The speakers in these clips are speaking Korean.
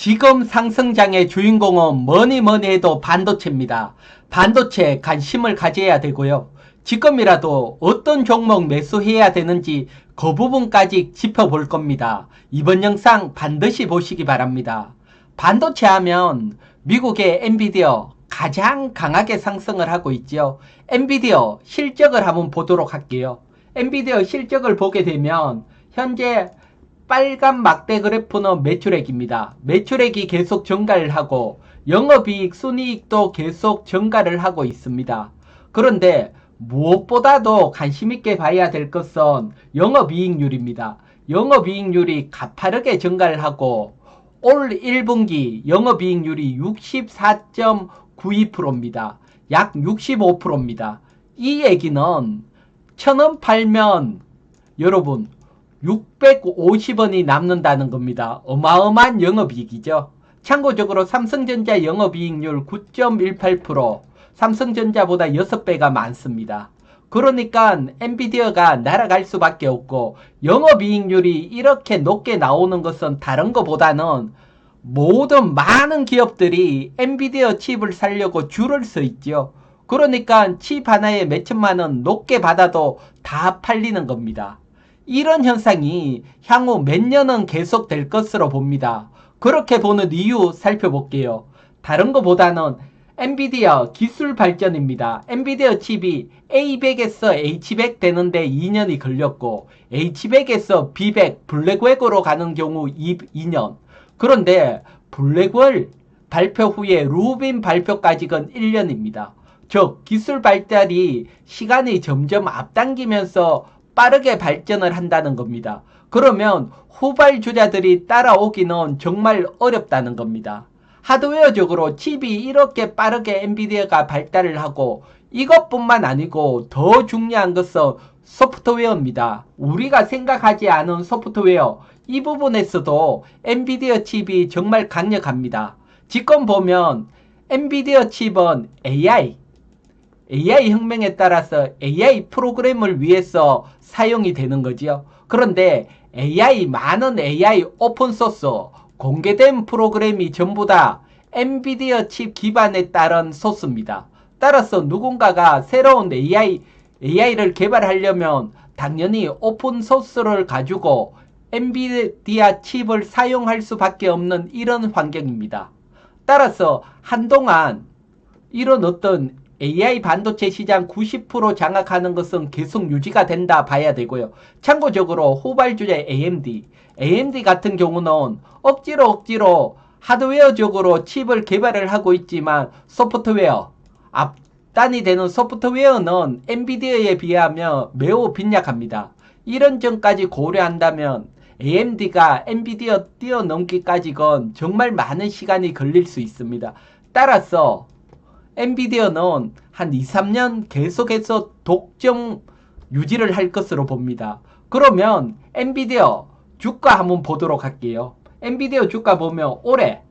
지금 상승장의 주인공은 뭐니 해도 반도체입니다. 반도체에 관심을 가져야 되고요. 지금이라도 어떤 종목 매수해야 되는지 그 부분까지 짚어볼 겁니다. 이번 영상 반드시 보시기 바랍니다. 반도체 하면 미국의 엔비디어 가장 강하게 상승을 하고 있죠. 엔비디어 실적을 한번 보도록 할게요. 엔비디어 실적을 보게 되면 현재 빨간 막대 그래프는 매출액입니다. 매출액이 계속 증가를 하고 영업이익, 순이익도 계속 증가를 하고 있습니다. 그런데 무엇보다도 관심있게 봐야 될 것은 영업이익률입니다. 영업이익률이 가파르게 증가를 하고 올 1분기 영업이익률이 64.92%입니다. 약 65%입니다. 이 얘기는 1,000원 팔면 여러분 650원이 남는다는 겁니다. 어마어마한 영업이익이죠. 참고적으로 삼성전자 영업이익률 9.18%, 삼성전자보다 6배가 많습니다. 그러니까 엔비디어가 날아갈 수밖에 없고 영업이익률이 이렇게 높게 나오는 것은 다른 것보다는 모든 많은 기업들이 엔비디어 칩을 사려고 줄을 서 있죠. 그러니까 칩 하나에 몇천만 원 높게 받아도 다 팔리는 겁니다. 이런 현상이 향후 몇 년은 계속될 것으로 봅니다. 그렇게 보는 이유 살펴볼게요. 다른 것보다는 엔비디어 기술 발전입니다. 엔비디어 칩이 A100에서 H100 되는데 2년이 걸렸고 H100에서 B100 블랙웰으로 가는 경우 2년. 그런데 블랙웰 발표 후에 루빈 발표까지는 1년입니다. 즉 기술 발달이 시간이 점점 앞당기면서 빠르게 발전을 한다는 겁니다. 그러면 후발주자들이 따라오기는 정말 어렵다는 겁니다. 하드웨어적으로 칩이 이렇게 빠르게 엔비디아가 발달을 하고 이것뿐만 아니고 더 중요한 것은 소프트웨어입니다. 우리가 생각하지 않은 소프트웨어, 이 부분에서도 엔비디아 칩이 정말 강력합니다. 지금 보면 엔비디아 칩은 AI 혁명에 따라서 AI 프로그램을 위해서 사용이 되는 거지요. 그런데 많은 AI 오픈소스 공개된 프로그램이 전부 다 엔비디아 칩 기반에 따른 소스입니다. 따라서 누군가가 새로운 AI를 개발하려면 당연히 오픈소스를 가지고 엔비디아 칩을 사용할 수밖에 없는 이런 환경입니다. 따라서 한동안 이런 어떤 AI 반도체 시장 90% 장악하는 것은 계속 유지가 된다 봐야 되고요. 참고적으로 후발주자 AMD 같은 경우는 억지로 하드웨어적으로 칩을 개발을 하고 있지만 소프트웨어, 앞단이 되는 소프트웨어는 엔비디아에 비하면 매우 빈약합니다. 이런 점까지 고려한다면 AMD가 엔비디아 뛰어넘기까지는 정말 많은 시간이 걸릴 수 있습니다. 따라서 엔비디아는 한 2, 3년 계속해서 독점 유지를 할 것으로 봅니다. 그러면 엔비디아 주가 한번 보도록 할게요. 엔비디아 주가 보면 올해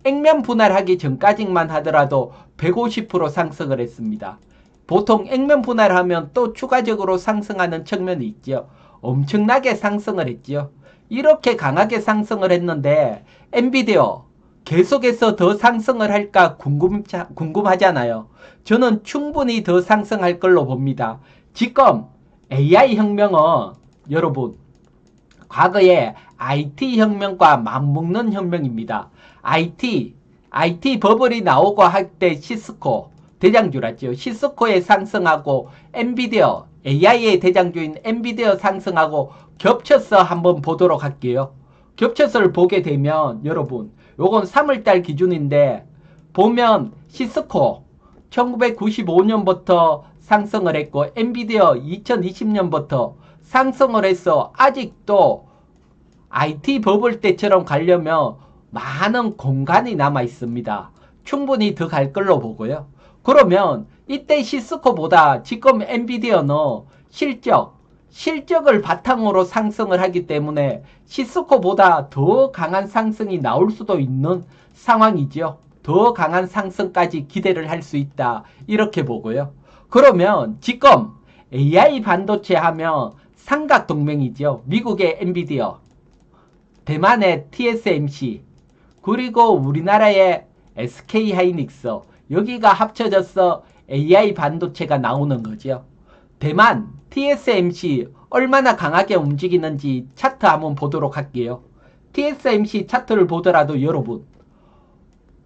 액면 분할하기 전까지만 하더라도 150% 상승을 했습니다. 보통 액면 분할하면 또 추가적으로 상승하는 측면이 있죠. 엄청나게 상승을 했죠. 이렇게 강하게 상승을 했는데 엔비디아 계속해서 더 상승을 할까 궁금하잖아요. 저는 충분히 더 상승할 걸로 봅니다. 지금 AI 혁명은 여러분 과거에 IT 혁명과 맞먹는 혁명입니다. IT 버블이 나오고 할 때 시스코 대장주랐죠. 시스코에 상승하고 엔비디아 AI의 대장주인 엔비디아 상승하고 겹쳐서 한번 보도록 할게요. 겹쳐서를 보게 되면 여러분 요건 3월달 기준인데 보면 시스코 1995년부터 상승을 했고 엔비디아 2020년부터 상승을 해서 아직도 IT 버블 때처럼 가려면 많은 공간이 남아 있습니다. 충분히 더 갈 걸로 보고요. 그러면 이때 시스코보다 지금 엔비디아는 실적을 바탕으로 상승을 하기 때문에 시스코보다 더 강한 상승이 나올 수도 있는 상황이죠. 더 강한 상승까지 기대를 할 수 있다. 이렇게 보고요. 그러면 지금 AI 반도체 하면 삼각동맹이죠. 미국의 엔비디아, 대만의 TSMC, 그리고 우리나라의 SK하이닉스, 여기가 합쳐져서 AI 반도체가 나오는 거죠. 대만 TSMC 얼마나 강하게 움직이는지 차트 한번 보도록 할게요. TSMC 차트를 보더라도 여러분,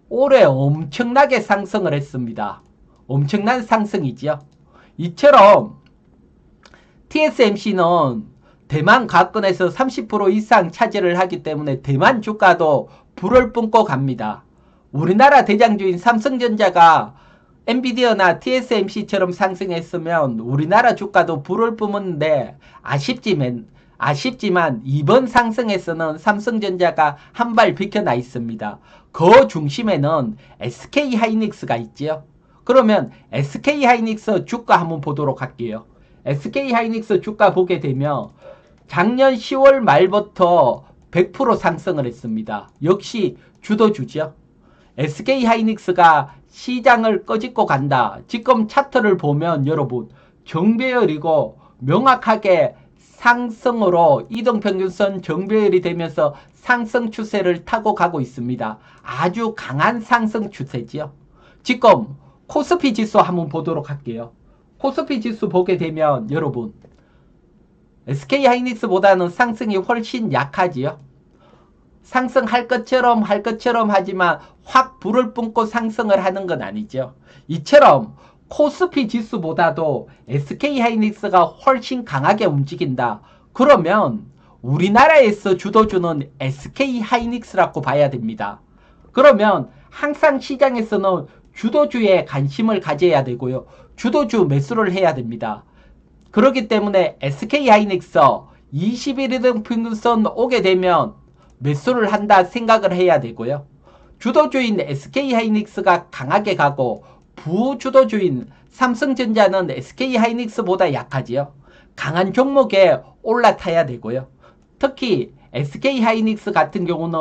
올해 엄청나게 상승을 했습니다. 엄청난 상승이지요. 이처럼 TSMC는 대만 가권에서 30% 이상 차지를 하기 때문에 대만 주가도 불을 뿜고 갑니다. 우리나라 대장주인 삼성전자가 엔비디아나 TSMC처럼 상승했으면 우리나라 주가도 불을 뿜었는데 아쉽지만 이번 상승에서는 삼성전자가 한 발 비켜나 있습니다. 그 중심에는 SK하이닉스가 있지요. 그러면 SK하이닉스 주가 한번 보도록 할게요. SK하이닉스 주가 보게 되면 작년 10월 말부터 100% 상승을 했습니다. 역시 주도주죠. SK하이닉스가 시장을 꺼집고 간다. 지금 차트를 보면 여러분 정배열이고 명확하게 상승으로 이동평균선 정배열이 되면서 상승 추세를 타고 가고 있습니다. 아주 강한 상승 추세지요. 지금 코스피 지수 한번 보도록 할게요. 코스피 지수 보게 되면 여러분 SK하이닉스보다는 상승이 훨씬 약하지요. 상승할 것처럼 하지만 확 불을 뿜고 상승을 하는 건 아니죠. 이처럼 코스피 지수보다도 SK하이닉스가 훨씬 강하게 움직인다. 그러면 우리나라에서 주도주는 SK하이닉스라고 봐야 됩니다. 그러면 항상 시장에서는 주도주에 관심을 가져야 되고요. 주도주 매수를 해야 됩니다. 그렇기 때문에 SK하이닉스 21등 평균선 오게 되면 매수를 한다 생각을 해야 되고요. 주도주인 SK하이닉스가 강하게 가고 부주도주인 삼성전자는 SK하이닉스보다 약하지요. 강한 종목에 올라타야 되고요. 특히 SK하이닉스 같은 경우는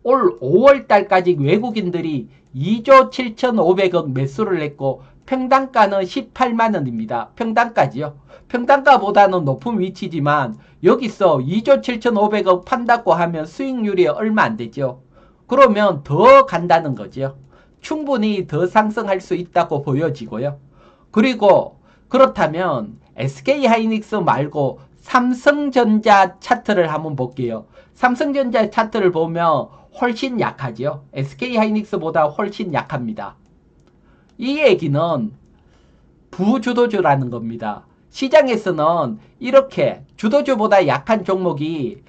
올 5월달까지 외국인들이 2조 7,500억 매수를 했고 평단가는 18만원입니다. 평단가지요. 평단가보다는 높은 위치지만 여기서 2조 7,500억 판다고 하면 수익률이 얼마 안 되죠. 그러면 더 간다는 거죠. 충분히 더 상승할 수 있다고 보여지고요. 그리고 그렇다면 SK하이닉스 말고 삼성전자 차트를 한번 볼게요. 삼성전자 차트를 보면 훨씬 약하죠. SK하이닉스보다 훨씬 약합니다. 이 얘기는 부주도주라는 겁니다. 시장에서는 이렇게 주도주보다 약한 종목이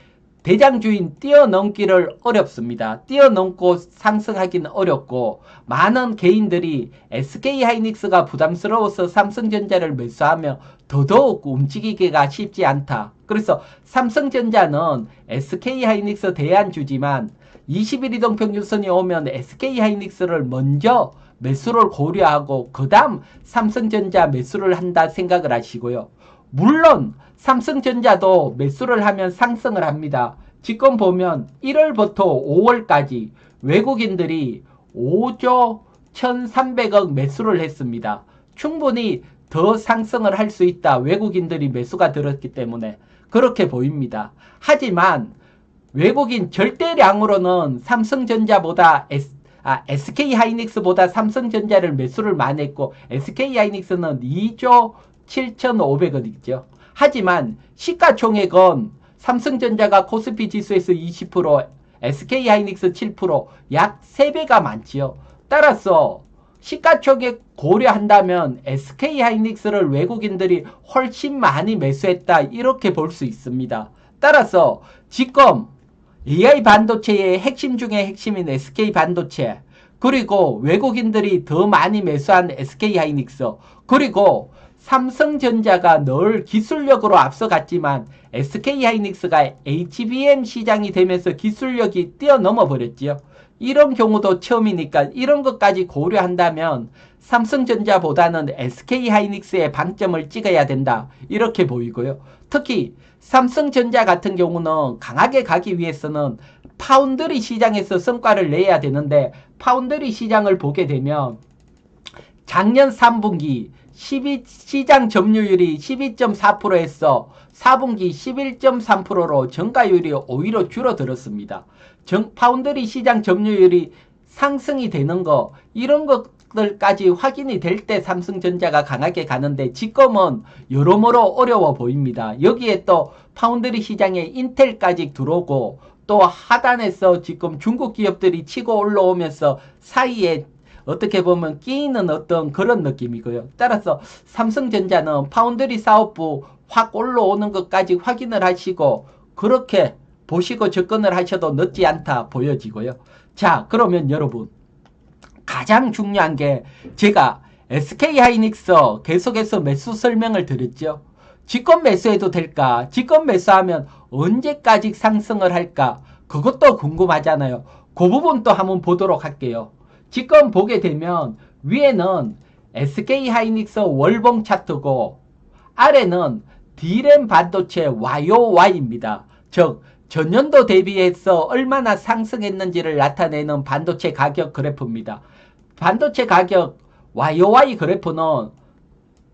대장주인 뛰어넘기를 어렵습니다. 뛰어넘고 상승하기는 어렵고 많은 개인들이 SK하이닉스가 부담스러워서 삼성전자를 매수하며 더더욱 움직이기가 쉽지 않다. 그래서 삼성전자는 SK하이닉스 대안주지만 21 이동평균선이 오면 SK하이닉스를 먼저 매수를 고려하고 그 다음 삼성전자 매수를 한다 생각을 하시고요. 물론 삼성전자도 매수를 하면 상승을 합니다. 지금 보면 1월부터 5월까지 외국인들이 5조 1,300억 매수를 했습니다. 충분히 더 상승을 할 수 있다. 외국인들이 매수가 들었기 때문에 그렇게 보입니다. 하지만 외국인 절대량으로는 삼성전자보다 SK하이닉스보다 삼성전자를 매수를 많이 했고 SK하이닉스는 2조 7,500원 있죠. 하지만 시가총액은 삼성전자가 코스피 지수에서 20%, SK하이닉스 7%, 약 3배가 많지요. 따라서 시가총액 고려한다면 SK하이닉스를 외국인들이 훨씬 많이 매수했다 이렇게 볼 수 있습니다. 따라서 지금 AI 반도체의 핵심 중에 핵심인 SK 반도체, 그리고 외국인들이 더 많이 매수한 SK하이닉스, 그리고 삼성전자가 늘 기술력으로 앞서갔지만 SK하이닉스가 HBM 시장이 되면서 기술력이 뛰어넘어 버렸지요. 이런 경우도 처음이니까 이런 것까지 고려한다면 삼성전자보다는 SK하이닉스의 방점을 찍어야 된다 이렇게 보이고요. 특히 삼성전자 같은 경우는 강하게 가기 위해서는 파운드리 시장에서 성과를 내야 되는데 파운드리 시장을 보게 되면 작년 3분기 시장 점유율이 12.4%에서 4분기 11.3%로 증가율이 오히려 줄어들었습니다. 파운드리 시장 점유율이 상승이 되는 거, 이런 것들까지 확인이 될 때 삼성전자가 강하게 가는데 지금은 여러모로 어려워 보입니다. 여기에 또 파운드리 시장에 인텔까지 들어오고 또 하단에서 지금 중국 기업들이 치고 올라오면서 사이에 어떻게 보면 끼이는 어떤 그런 느낌이고요. 따라서 삼성전자는 파운드리 사업부 확 올라오는 것까지 확인을 하시고 그렇게 보시고 접근을 하셔도 늦지 않다 보여지고요. 자, 그러면 여러분 가장 중요한 게 제가 SK하이닉스 계속해서 매수 설명을 드렸죠. 지금 매수해도 될까? 지금 매수하면 언제까지 상승을 할까? 그것도 궁금하잖아요. 그 부분도 한번 보도록 할게요. 지금 보게 되면 위에는 SK하이닉스 월봉 차트고 아래는 D램 반도체 YOY입니다. 즉 전년도 대비해서 얼마나 상승했는지를 나타내는 반도체 가격 그래프입니다. 반도체 가격 YOY 그래프는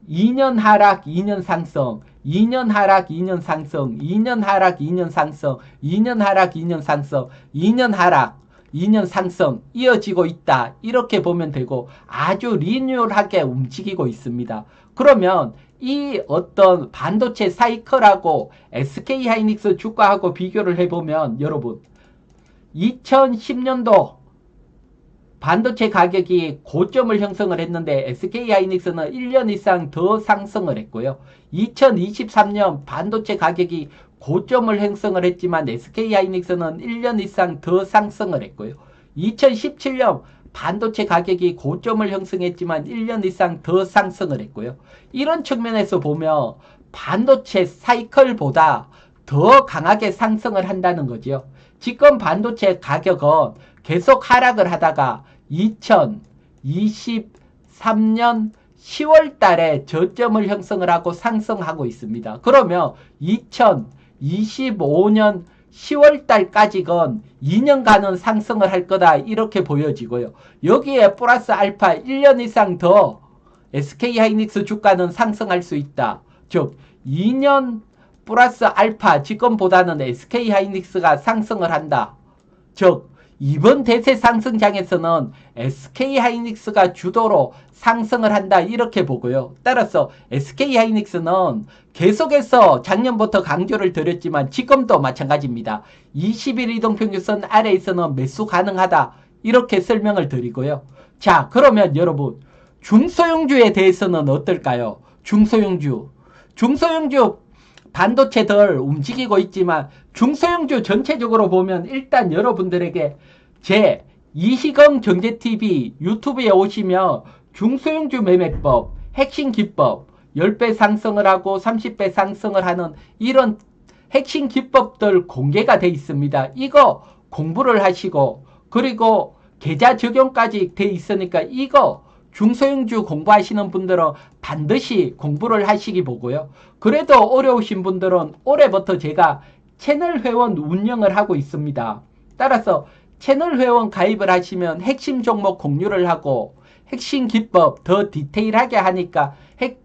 2년 하락, 2년 상승, 2년 하락, 2년 상승, 2년 하락, 2년 상승, 2년 하락, 2년 상승, 2년 하락, 2년 상승 이어지고 있다. 이렇게 보면 되고 아주 리뉴얼하게 움직이고 있습니다. 그러면 이 어떤 반도체 사이클하고 SK하이닉스 주가하고 비교를 해보면 여러분 2010년도 반도체 가격이 고점을 형성을 했는데 SK하이닉스는 1년 이상 더 상승을 했고요. 2023년 반도체 가격이 고점을 형성을 했지만 SK하이닉스는 1년 이상 더 상승을 했고요. 2017년 반도체 가격이 고점을 형성했지만 1년 이상 더 상승을 했고요. 이런 측면에서 보면 반도체 사이클보다 더 강하게 상승을 한다는 거죠. 지금 반도체 가격은 계속 하락을 하다가 2023년 10월 달에 저점을 형성을 하고 상승하고 있습니다. 그러면 2025년 10월 달까지건 2년간은 상승을 할 거다 이렇게 보여지고요. 여기에 플러스 알파 1년 이상 더 SK하이닉스 주가는 상승할 수 있다. 즉 2년 플러스 알파 지금보다는 SK하이닉스가 상승을 한다. 즉 이번 대세 상승장에서는 SK하이닉스가 주도로 상승을 한다 이렇게 보고요. 따라서 SK하이닉스는 계속해서 작년부터 강조를 드렸지만 지금도 마찬가지입니다. 20일 이동평균선 아래에서는 매수 가능하다 이렇게 설명을 드리고요. 자, 그러면 여러분 중소형주에 대해서는 어떨까요? 중소형주 반도체들 움직이고 있지만 중소형주 전체적으로 보면 일단 여러분들에게 제 이희경 경제TV 유튜브에 오시면 중소형주 매매법, 핵심 기법 10배 상승을 하고 30배 상승을 하는 이런 핵심 기법들 공개가 돼 있습니다. 이거 공부를 하시고 그리고 계좌 적용까지 돼 있으니까 이거 중소형주 공부하시는 분들은 반드시 공부를 하시기 보고요. 그래도 어려우신 분들은 올해부터 제가 채널 회원 운영을 하고 있습니다. 따라서 채널 회원 가입을 하시면 핵심 종목 공유를 하고 핵심 기법 더 디테일하게 하니까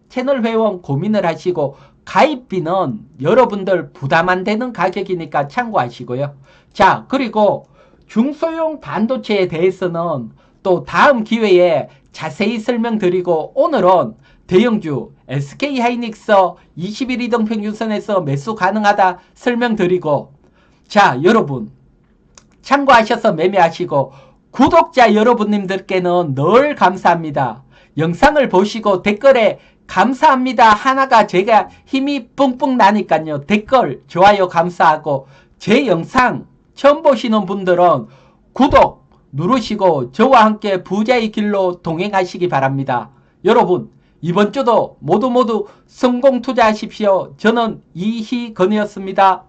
채널 회원 고민을 하시고 가입비는 여러분들 부담 안 되는 가격이니까 참고하시고요. 자, 그리고 중소형 반도체에 대해서는 또 다음 기회에 자세히 설명드리고 오늘은 대형주 SK하이닉스 20일 이동평균선에서 매수 가능하다 설명드리고 자, 여러분 참고하셔서 매매하시고 구독자 여러분님들께는 늘 감사합니다. 영상을 보시고 댓글에 감사합니다 하나가 제가 힘이 뿡뿡 나니까요. 댓글, 좋아요 감사하고 제 영상 처음 보시는 분들은 구독 누르시고 저와 함께 부자의 길로 동행하시기 바랍니다. 여러분 이번 주도 모두 성공 투자하십시오. 저는 이희건이었습니다.